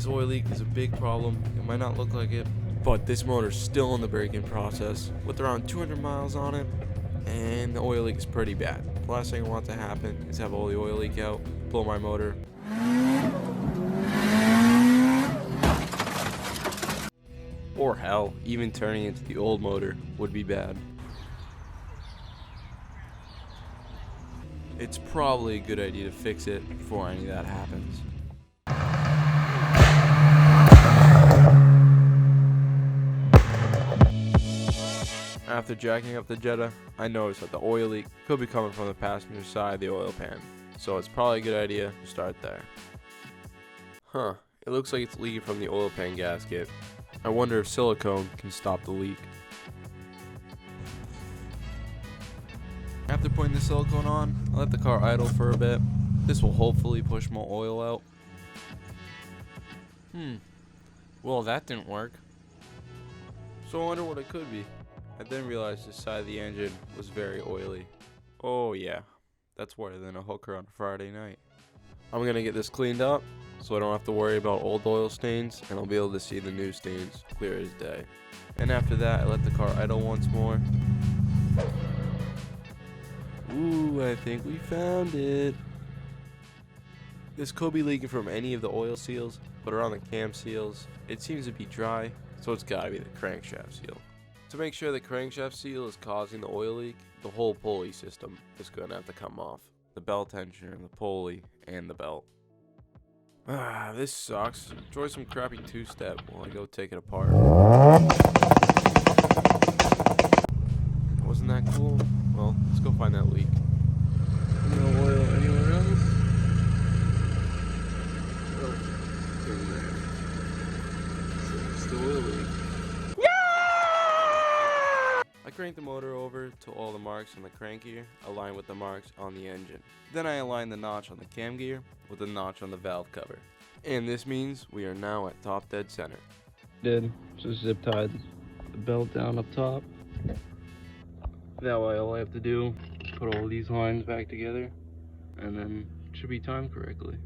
This oil leak is a big problem. It might not look like it, but this motor's still in the break-in process with around 200 miles on it, and the oil leak is pretty bad. The last thing I want to happen is have all the oil leak out, blow my motor. Or hell, even turning into the old motor would be bad. It's probably a good idea to fix it before any of that happens. After jacking up the Jetta, I noticed that the oil leak could be coming from the passenger side of the oil pan, so it's probably a good idea to start there. It looks like it's leaking from the oil pan gasket. I wonder if silicone can stop the leak. After putting the silicone on, I let the car idle for a bit. This will hopefully push more oil out. Well, that didn't work. So I wonder what it could be. I then realized the side of the engine was very oily. Oh yeah, that's worse than a hooker on Friday night. I'm gonna get this cleaned up so I don't have to worry about old oil stains, and I'll be able to see the new stains clear as day. And after that, I let the car idle once more. Ooh, I think we found it. This could be leaking from any of the oil seals, but around the cam seals, it seems to be dry, so it's gotta be the crankshaft seal. To make sure the crankshaft seal is causing the oil leak, the whole pulley system is gonna have to come off. The belt tensioner, the pulley, and the belt. This sucks. Enjoy some crappy two-step while I go take it apart. Wasn't that cool? Well, let's go find that leak. No oil anywhere else? Oh, there. It's the oil leak. I cranked the motor over to all the marks on the crank gear aligned with the marks on the engine. Then I aligned the notch on the cam gear with the notch on the valve cover. And this means we are now at top dead center. Just zip tied the belt down up top. That way all I have to do is put all these lines back together, and then it should be timed correctly.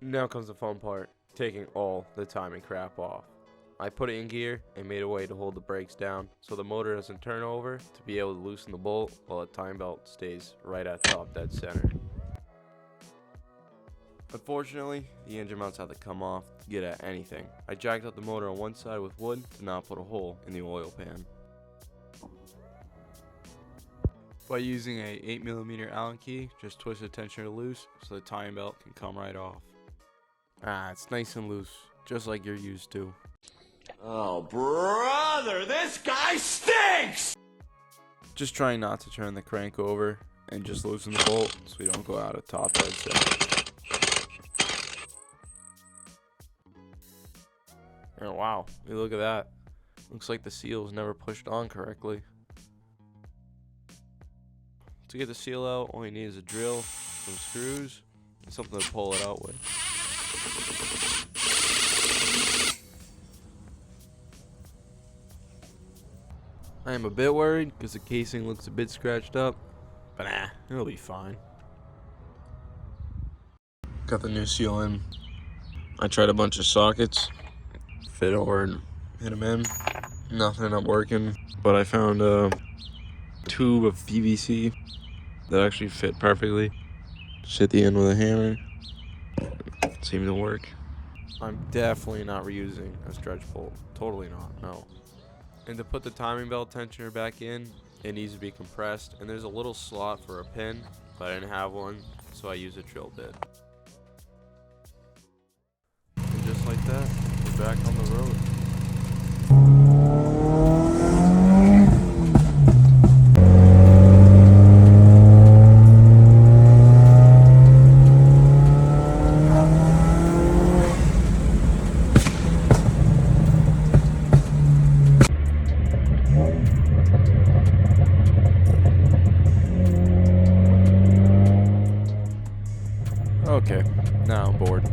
Now comes the fun part, taking all the timing crap off. I put it in gear and made a way to hold the brakes down so the motor doesn't turn over to be able to loosen the bolt while the time belt stays right at top dead center. Unfortunately, the engine mounts had to come off to get at anything. I jacked up the motor on one side with wood to not put a hole in the oil pan. By using a 8mm Allen key, just twist the tensioner loose so the timing belt can come right off. It's nice and loose, just like you're used to. Oh, brother, this guy stinks! Just trying not to turn the crank over and just loosen the bolt so we don't go out of top dead center. Oh, wow, look at that. Looks like the seal was never pushed on correctly. To get the seal out, all you need is a drill, some screws, and something to pull it out with. I am a bit worried because the casing looks a bit scratched up, but it'll be fine. Got the new seal in. I tried a bunch of sockets, fit over and hit them in. Nothing ended up working, but I found a tube of PVC that actually fit perfectly. Just hit the end with a hammer. It seemed to work. I'm definitely not reusing a stretch bolt. Totally not, no. And to put the timing belt tensioner back in, it needs to be compressed, and there's a little slot for a pin, but I didn't have one, so I used a drill bit. And just like that, we're back on the road. Okay, now I'm bored.